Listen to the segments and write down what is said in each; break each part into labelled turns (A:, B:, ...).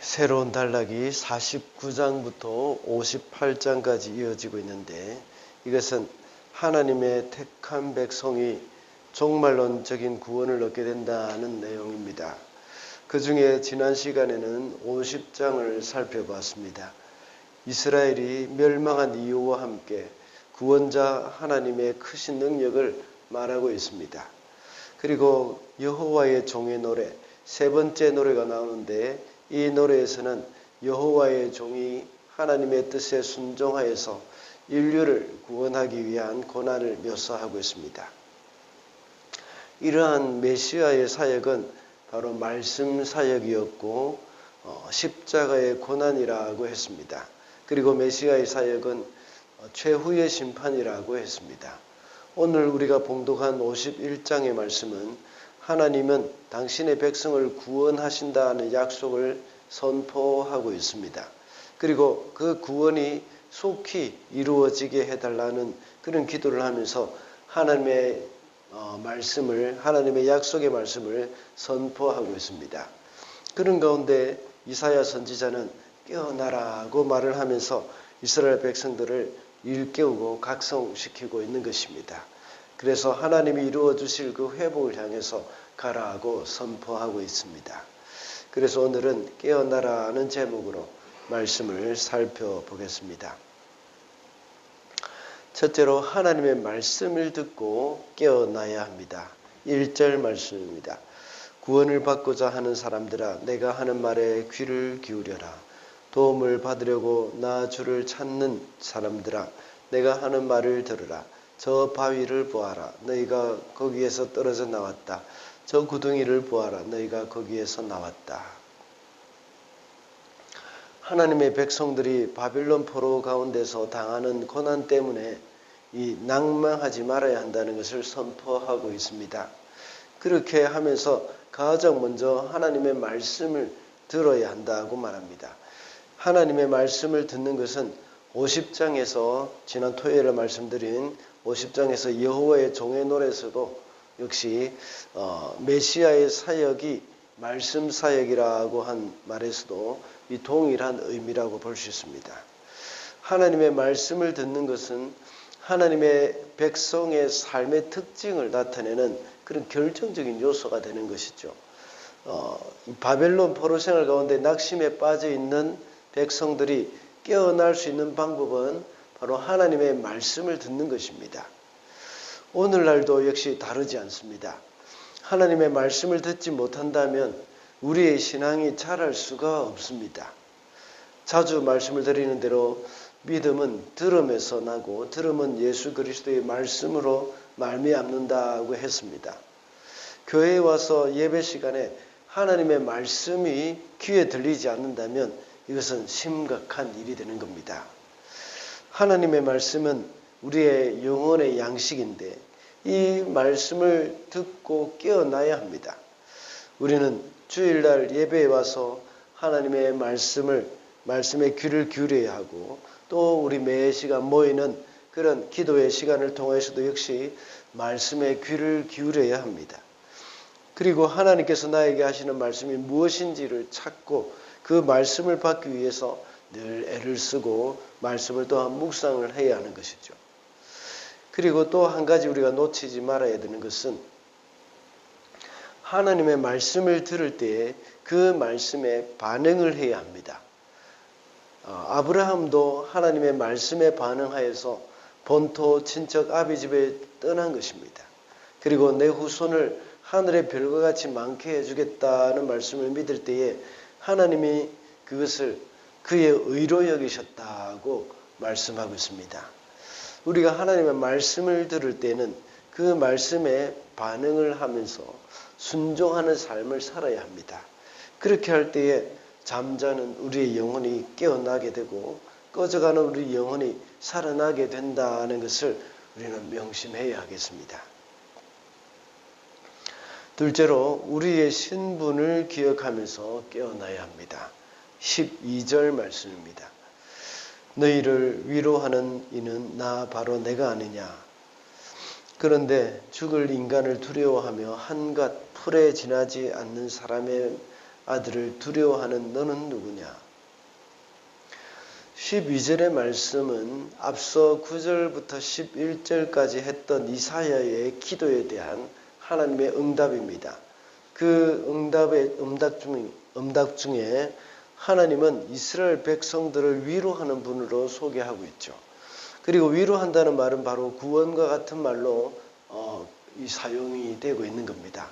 A: 새로운 단락이 49장부터 58장까지 이어지고 있는데, 이것은 하나님의 택한 백성이 종말론적인 구원을 얻게 된다는 내용입니다. 그 중에 지난 시간에는 50장을 살펴봤습니다. 이스라엘이 멸망한 이유와 함께 구원자 하나님의 크신 능력을 말하고 있습니다. 그리고 여호와의 종의 노래, 세 번째 노래가 나오는데, 이 노래에서는 여호와의 종이 하나님의 뜻에 순종하여서 인류를 구원하기 위한 고난을 묘사하고 있습니다. 이러한 메시아의 사역은 바로 말씀 사역이었고 십자가의 고난이라고 했습니다. 그리고 메시아의 사역은 최후의 심판이라고 했습니다. 오늘 우리가 봉독한 51장의 말씀은 하나님은 당신의 백성을 구원하신다는 약속을 선포하고 있습니다. 그리고 그 구원이 속히 이루어지게 해달라는 그런 기도를 하면서 하나님의 하나님의 약속의 말씀을 선포하고 있습니다. 그런 가운데 이사야 선지자는 깨어나라고 말을 하면서 이스라엘 백성들을 일깨우고 각성시키고 있는 것입니다. 그래서 하나님이 이루어 주실 그 회복을 향해서 가라고 선포하고 있습니다. 그래서 오늘은 깨어나라는 제목으로 말씀을 살펴보겠습니다. 첫째로 하나님의 말씀을 듣고 깨어나야 합니다. 1절 말씀입니다. 구원을 받고자 하는 사람들아, 내가 하는 말에 귀를 기울여라. 도움을 받으려고 나 주를 찾는 사람들아, 내가 하는 말을 들으라. 저 바위를 보아라. 너희가 거기에서 떨어져 나왔다. 저 구덩이를 보아라. 너희가 거기에서 나왔다. 하나님의 백성들이 바빌론 포로 가운데서 당하는 고난 때문에 낭망하지 말아야 한다는 것을 선포하고 있습니다. 그렇게 하면서 가장 먼저 하나님의 말씀을 들어야 한다고 말합니다. 하나님의 말씀을 듣는 것은 50장에서 지난 토요일에 말씀드린 50장에서 여호와의 종의 노래에서도 역시 메시아의 사역이 말씀 사역이라고 한 말에서도 이 동일한 의미라고 볼 수 있습니다. 하나님의 말씀을 듣는 것은 하나님의 백성의 삶의 특징을 나타내는 그런 결정적인 요소가 되는 것이죠. 바벨론 포로 생활 가운데 낙심에 빠져 있는 백성들이 깨어날 수 있는 방법은 바로 하나님의 말씀을 듣는 것입니다. 오늘날도 역시 다르지 않습니다. 하나님의 말씀을 듣지 못한다면 우리의 신앙이 자랄 수가 없습니다. 자주 말씀을 드리는 대로 믿음은 들음에서 나고 들음은 예수 그리스도의 말씀으로 말미암는다고 했습니다. 교회에 와서 예배 시간에 하나님의 말씀이 귀에 들리지 않는다면 이것은 심각한 일이 되는 겁니다. 하나님의 말씀은 우리의 영혼의 양식인데 이 말씀을 듣고 깨어나야 합니다. 우리는 주일날 예배에 와서 하나님의 말씀에 귀를 기울여야 하고, 또 우리 매 시간 모이는 그런 기도의 시간을 통해서도 역시 말씀에 귀를 기울여야 합니다. 그리고 하나님께서 나에게 하시는 말씀이 무엇인지를 찾고 그 말씀을 받기 위해서 늘 애를 쓰고 말씀을 또한 묵상을 해야 하는 것이죠. 그리고 또 한 가지 우리가 놓치지 말아야 되는 것은 하나님의 말씀을 들을 때에 그 말씀에 반응을 해야 합니다. 아브라함도 하나님의 말씀에 반응하여서 본토 친척 아비 집에 떠난 것입니다. 그리고 내 후손을 하늘의 별과 같이 많게 해주겠다는 말씀을 믿을 때에 하나님이 그것을 그의 의로 여기셨다고 말씀하고 있습니다. 우리가 하나님의 말씀을 들을 때는 그 말씀에 반응을 하면서 순종하는 삶을 살아야 합니다. 그렇게 할 때에 잠자는 우리의 영혼이 깨어나게 되고 꺼져가는 우리 영혼이 살아나게 된다는 것을 우리는 명심해야 하겠습니다. 둘째로 우리의 신분을 기억하면서 깨어나야 합니다. 12절 말씀입니다. 너희를 위로하는 이는 나 바로 내가 아니냐. 그런데 죽을 인간을 두려워하며 한갓 풀에 지나지 않는 사람의 아들을 두려워하는 너는 누구냐? 12절의 말씀은 앞서 9절부터 11절까지 했던 이사야의 기도에 대한 하나님의 응답입니다. 그 응답 중에 하나님은 이스라엘 백성들을 위로하는 분으로 소개하고 있죠. 그리고 위로한다는 말은 바로 구원과 같은 말로 사용이 되고 있는 겁니다.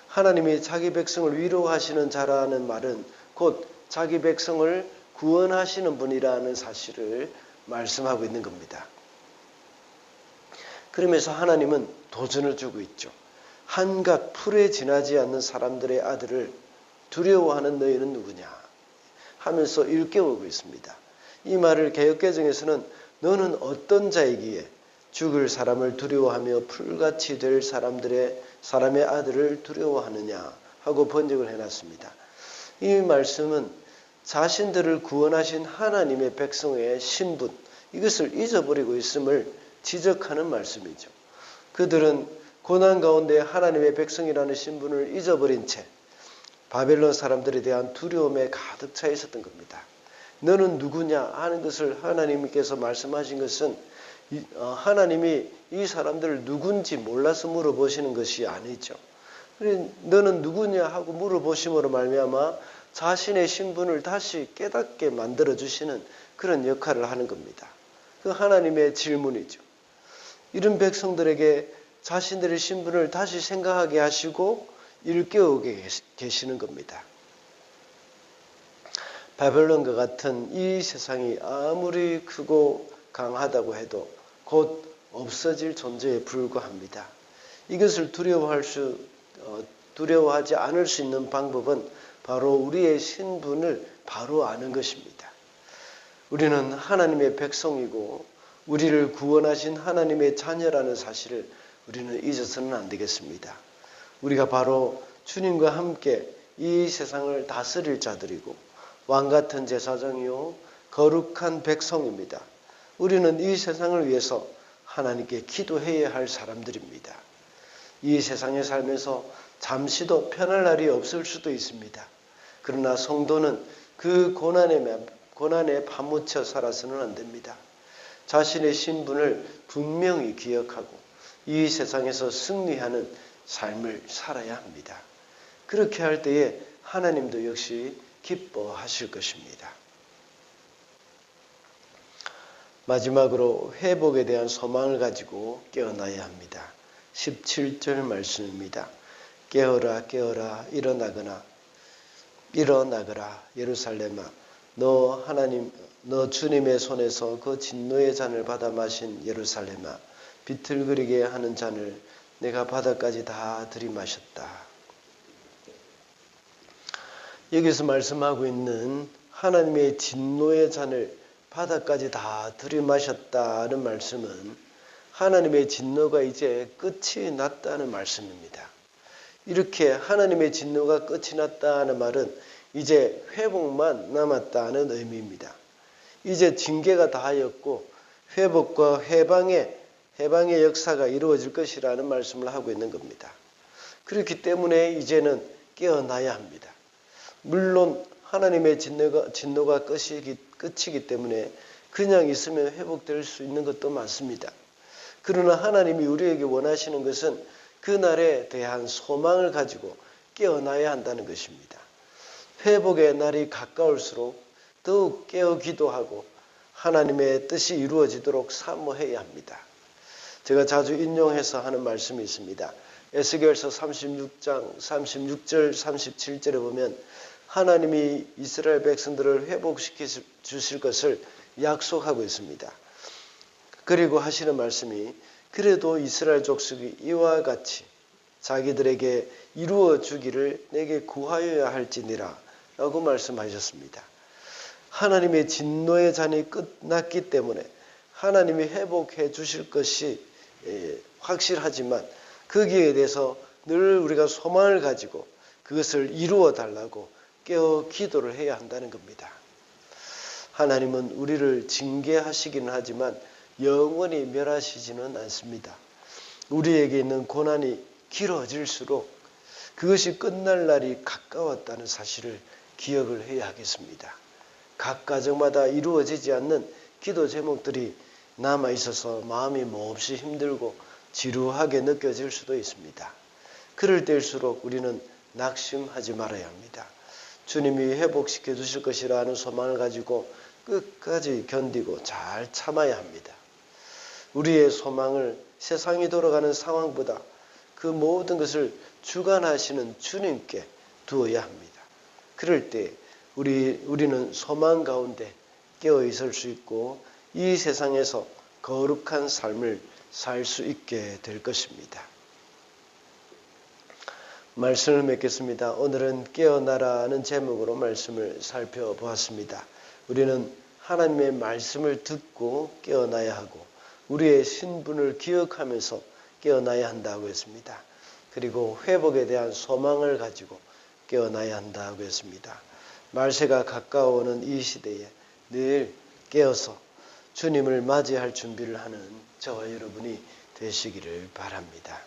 A: 하나님이 자기 백성을 위로하시는 자라는 말은 곧 자기 백성을 구원하시는 분이라는 사실을 말씀하고 있는 겁니다. 그러면서 하나님은 도전을 주고 있죠. 한갓 풀에 지나지 않는 사람들의 아들을 두려워하는 너희는 누구냐 하면서 일깨우고 있습니다. 이 말을 개역개정에서는 너는 어떤 자이기에 죽을 사람을 두려워하며 풀같이 될 사람의 아들을 두려워하느냐 하고 번역을 해놨습니다. 이 말씀은 자신들을 구원하신 하나님의 백성의 신분, 이것을 잊어버리고 있음을 지적하는 말씀이죠. 그들은 고난 가운데 하나님의 백성이라는 신분을 잊어버린 채 바벨론 사람들에 대한 두려움에 가득 차 있었던 겁니다. 너는 누구냐 하는 것을 하나님께서 말씀하신 것은 하나님이 이 사람들을 누군지 몰라서 물어보시는 것이 아니죠. 너는 누구냐 하고 물어보심으로 말미암아 자신의 신분을 다시 깨닫게 만들어주시는 그런 역할을 하는 겁니다. 그 하나님의 질문이죠. 이런 백성들에게 자신들의 신분을 다시 생각하게 하시고 일깨우게 계시는 겁니다. 바벨론과 같은 이 세상이 아무리 크고 강하다고 해도 곧 없어질 존재에 불과합니다. 이것을 두려워하지 않을 수 있는 방법은 바로 우리의 신분을 바로 아는 것입니다. 우리는 하나님의 백성이고 우리를 구원하신 하나님의 자녀라는 사실을 우리는 잊어서는 안 되겠습니다. 우리가 바로 주님과 함께 이 세상을 다스릴 자들이고 왕같은 제사장이요 거룩한 백성입니다. 우리는 이 세상을 위해서 하나님께 기도해야 할 사람들입니다. 이 세상에 살면서 잠시도 편할 날이 없을 수도 있습니다. 그러나 성도는 그 고난에 파묻혀 살아서는 안 됩니다. 자신의 신분을 분명히 기억하고 이 세상에서 승리하는 삶을 살아야 합니다. 그렇게 할 때에 하나님도 역시 기뻐하실 것입니다. 마지막으로 회복에 대한 소망을 가지고 깨어나야 합니다. 17절 말씀입니다. 깨어라 깨어라 일어나거라 예루살렘아 너 주님의 손에서 그 진노의 잔을 받아 마신 예루살렘아 비틀거리게 하는 잔을 내가 바다까지 다 들이마셨다. 여기서 말씀하고 있는 하나님의 진노의 잔을 바다까지 다 들이마셨다는 말씀은 하나님의 진노가 이제 끝이 났다는 말씀입니다. 이렇게 하나님의 진노가 끝이 났다는 말은 이제 회복만 남았다는 의미입니다. 이제 징계가 다 하였고 회복과 해방의 역사가 이루어질 것이라는 말씀을 하고 있는 겁니다. 그렇기 때문에 이제는 깨어나야 합니다. 물론 하나님의 진노가 끝이기 때문에 그냥 있으면 회복될 수 있는 것도 많습니다. 그러나 하나님이 우리에게 원하시는 것은 그날에 대한 소망을 가지고 깨어나야 한다는 것입니다. 회복의 날이 가까울수록 더욱 깨어 기도하고 하나님의 뜻이 이루어지도록 사모해야 합니다. 제가 자주 인용해서 하는 말씀이 있습니다. 에스겔서 36장 36절 37절에 보면 하나님이 이스라엘 백성들을 회복시켜 주실 것을 약속하고 있습니다. 그리고 하시는 말씀이 그래도 이스라엘 족속이 이와 같이 자기들에게 이루어 주기를 내게 구하여야 할지니라 라고 말씀하셨습니다. 하나님의 진노의 잔이 끝났기 때문에 하나님이 회복해 주실 것이 확실하지만 거기에 대해서 늘 우리가 소망을 가지고 그것을 이루어 달라고 깨어 기도를 해야 한다는 겁니다. 하나님은 우리를 징계하시기는 하지만 영원히 멸하시지는 않습니다. 우리에게 있는 고난이 길어질수록 그것이 끝날 날이 가까웠다는 사실을 기억을 해야 하겠습니다. 각 가정마다 이루어지지 않는 기도 제목들이 남아 있어서 마음이 몹시 힘들고 지루하게 느껴질 수도 있습니다. 그럴 때일수록 우리는 낙심하지 말아야 합니다. 주님이 회복시켜 주실 것이라는 소망을 가지고 끝까지 견디고 잘 참아야 합니다. 우리의 소망을 세상이 돌아가는 상황보다 그 모든 것을 주관하시는 주님께 두어야 합니다. 그럴 때 우리는 소망 가운데 깨어 있을 수 있고 이 세상에서 거룩한 삶을 살 수 있게 될 것입니다. 말씀을 맺겠습니다. 오늘은 깨어나라는 제목으로 말씀을 살펴보았습니다. 우리는 하나님의 말씀을 듣고 깨어나야 하고 우리의 신분을 기억하면서 깨어나야 한다고 했습니다. 그리고 회복에 대한 소망을 가지고 깨어나야 한다고 했습니다. 말세가 가까워오는 이 시대에 늘 깨어서 주님을 맞이할 준비를 하는 저와 여러분이 되시기를 바랍니다.